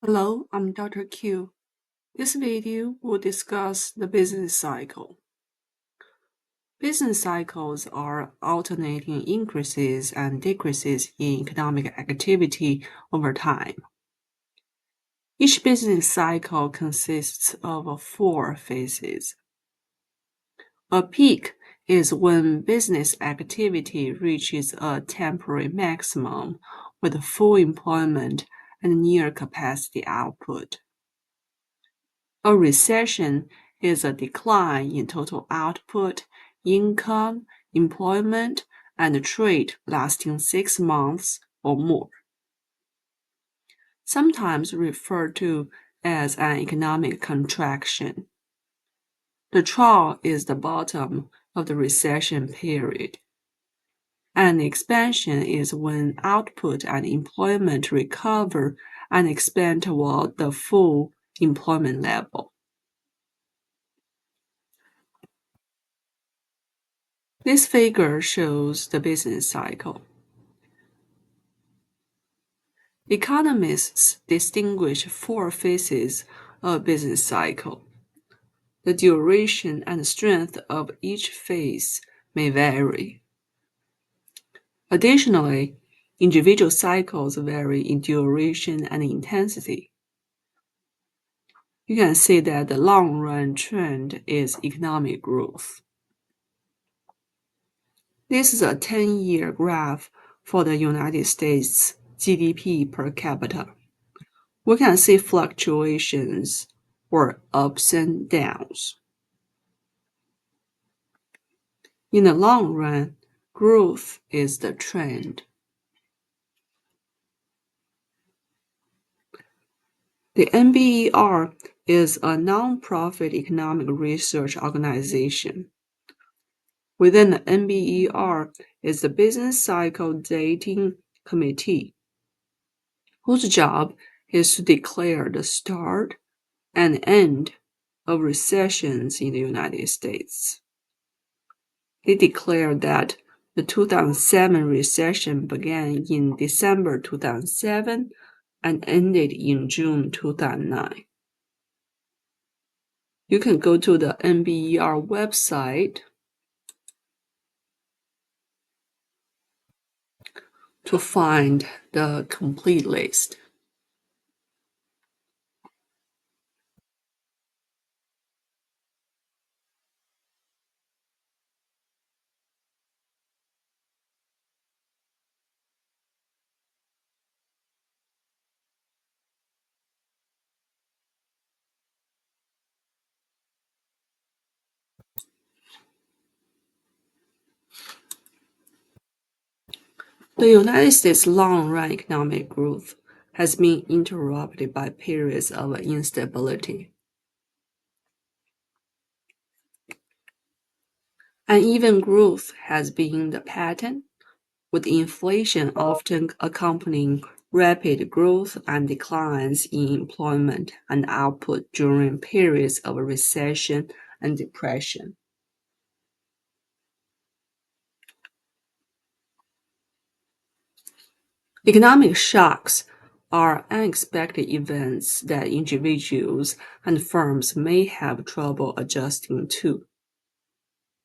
Hello, I'm Dr. Q. This video will discuss the business cycle. Business cycles are alternating increases and decreases in economic activity over time. Each business cycle consists of four phases. A peak is when business activity reaches a temporary maximum with full employment and near capacity output. A recession is a decline in total output, income, employment, and trade lasting 6 months or more. Sometimes referred to as an economic contraction. The trough is the bottom of the recession period. An expansion is when output and employment recover and expand toward the full employment level. This figure shows the business cycle. Economists distinguish four phases of a business cycle. The duration and strength of each phase may vary. Additionally, individual cycles vary in duration and intensity. You can see that the long-run trend is economic growth. This is a 10-year graph for the United States GDP per capita. We can see fluctuations or ups and downs. In the long run, growth is the trend. The NBER is a nonprofit economic research organization. Within the NBER is the Business Cycle Dating Committee, whose job is to declare the start and end of recessions in the United States. They declared that the 2007 recession began in December 2007 and ended in June 2009. You can go to the NBER website to find the complete list. The United States long-run economic growth has been interrupted by periods of instability. Uneven growth has been the pattern, with inflation often accompanying rapid growth and declines in employment and output during periods of recession and depression. Economic shocks are unexpected events that individuals and firms may have trouble adjusting to.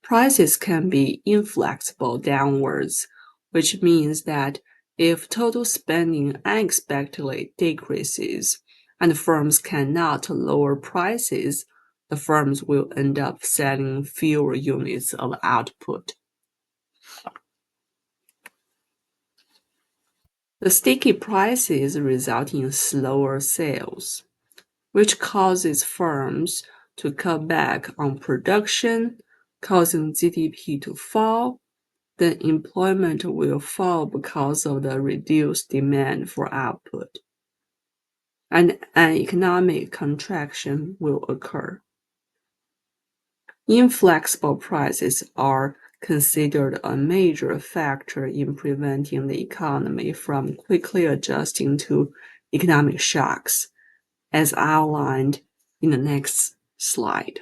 Prices can be inflexible downwards, which means that if total spending unexpectedly decreases and firms cannot lower prices, the firms will end up selling fewer units of output. The sticky prices result in slower sales, which causes firms to cut back on production, causing GDP to fall. Then employment will fall because of the reduced demand for output, and an economic contraction will occur. Inflexible prices are considered a major factor in preventing the economy from quickly adjusting to economic shocks, as outlined in the next slide.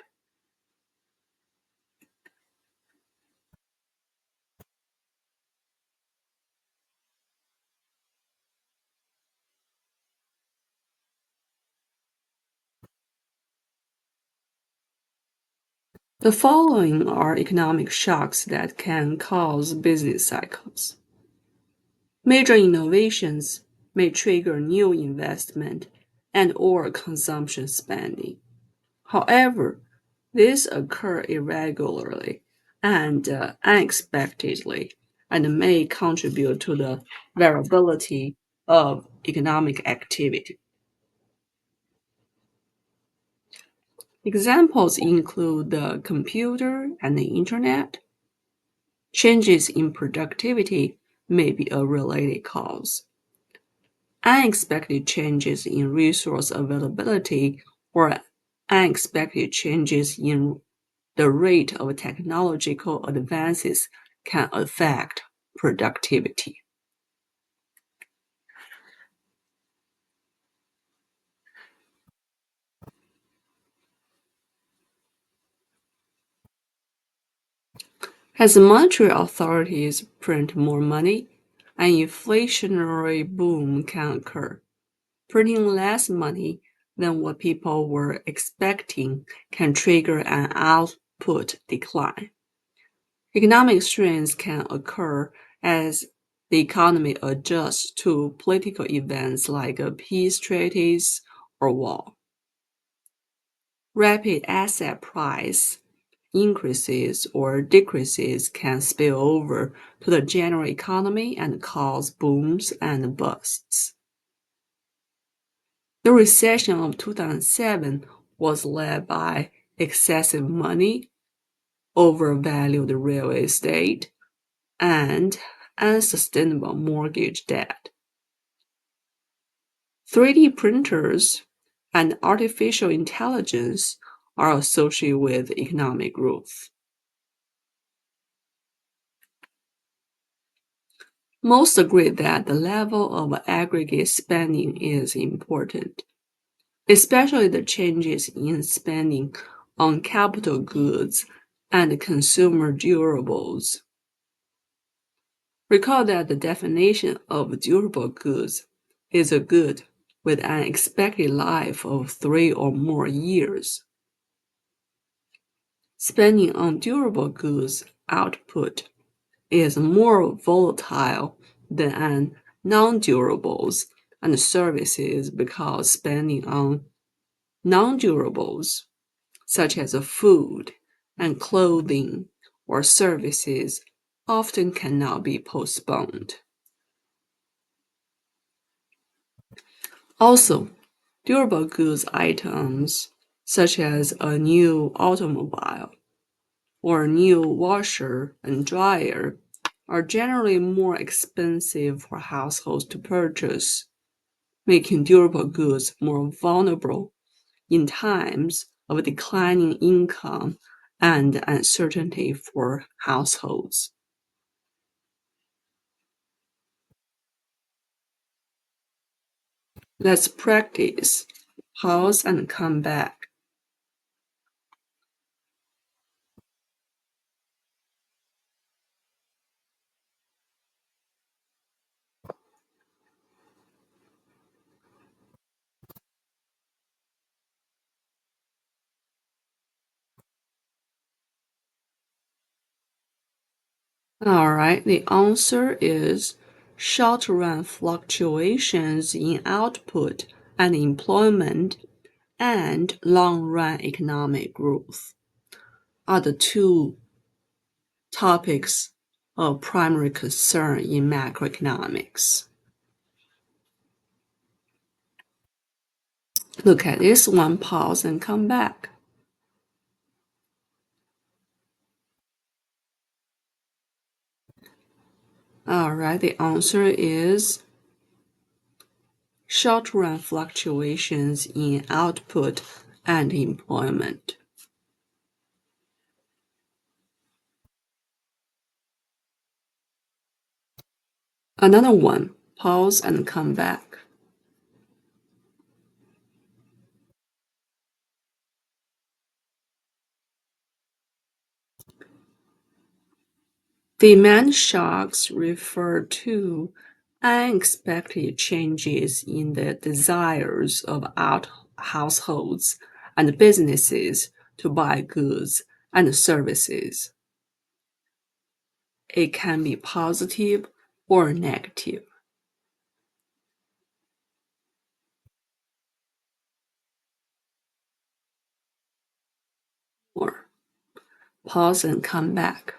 The following are economic shocks that can cause business cycles. Major innovations may trigger new investment and/or consumption spending. However, these occur irregularly and unexpectedly and may contribute to the variability of economic activity. Examples include the computer and the internet. Changes in productivity may be a related cause. Unexpected changes in resource availability or unexpected changes in the rate of technological advances can affect productivity. As monetary authorities print more money, an inflationary boom can occur. Printing less money than what people were expecting can trigger an output decline. Economic strains can occur as the economy adjusts to political events like a peace treaties or war. Rapid asset price increases or decreases can spill over to the general economy and cause booms and busts. The recession of 2007 was led by excessive money, overvalued real estate, and unsustainable mortgage debt. 3D printers and artificial intelligence are associated with economic growth. Most agree that the level of aggregate spending is important, especially the changes in spending on capital goods and consumer durables. Recall that the definition of durable goods is a good with an expected life of 3 or more years. Spending on durable goods output is more volatile than on non-durables and services because spending on non-durables, such as food and clothing or services, often cannot be postponed. Also, durable goods items such as a new automobile or a new washer and dryer are generally more expensive for households to purchase, making durable goods more vulnerable in times of declining income and uncertainty for households. Let's practice. Pause and come back. All right, the answer is short-run fluctuations in output and employment and long-run economic growth are the two topics of primary concern in macroeconomics. Look at this one, pause and come back. All right, the answer is short-run fluctuations in output and employment. Another one, pause and come back. Demand shocks refer to unexpected changes in the desires of households and businesses to buy goods and services. It can be positive or negative. Or pause and come back.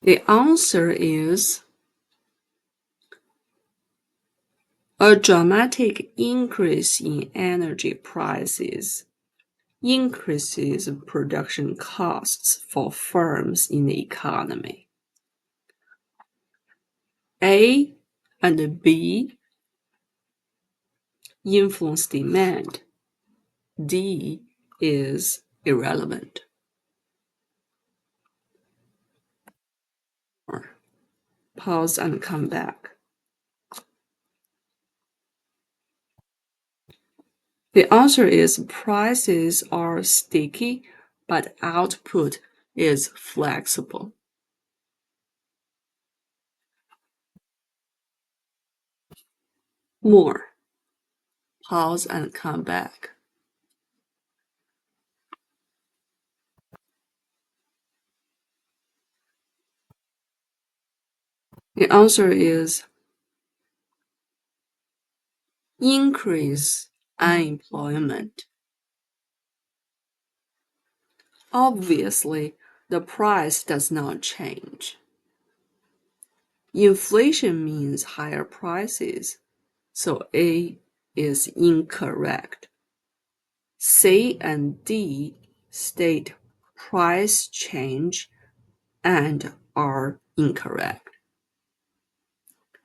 The answer is a dramatic increase in energy prices increases production costs for firms in the economy. A and B influence demand. D is irrelevant. Pause and come back. The answer is prices are sticky, but output is flexible. More. Pause and come back. The answer is increase unemployment. Obviously, the price does not change. Inflation means higher prices, so A is incorrect. C and D state price change and are incorrect.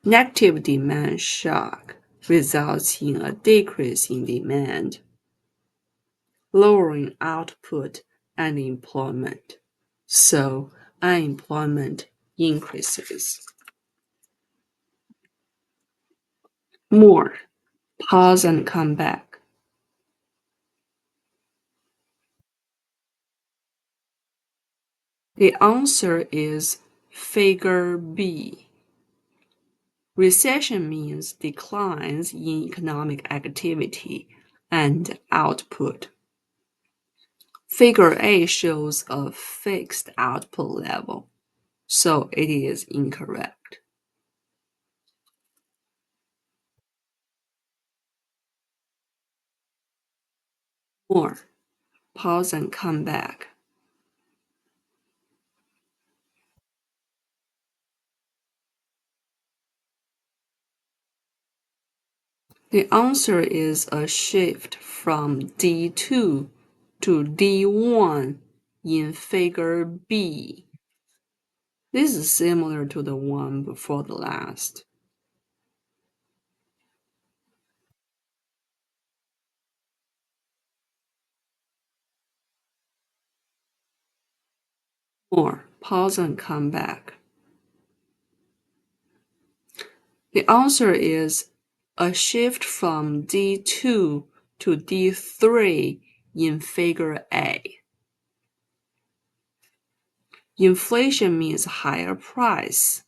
Negative demand shock results in a decrease in demand, lowering output and employment, so unemployment increases. More. Pause and come back. The answer is figure B. Recession means declines in economic activity and output. Figure A shows a fixed output level, so it is incorrect. More. Pause and come back. The answer is a shift from D2 to D1 in figure B. This is similar to the one before the last. More. Pause and come back. The answer is a shift from D2 to D3 in figure A. Inflation means higher price,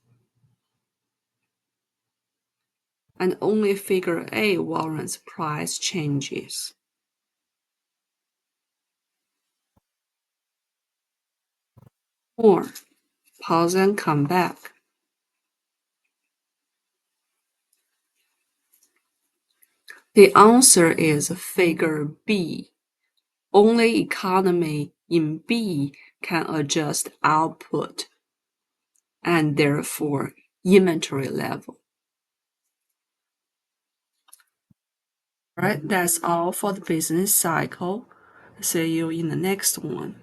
and only figure A warrants price changes. More. Pause and come back. The answer is figure B. Only economy in B can adjust output and therefore inventory level. All right, that's all for the business cycle. See you in the next one.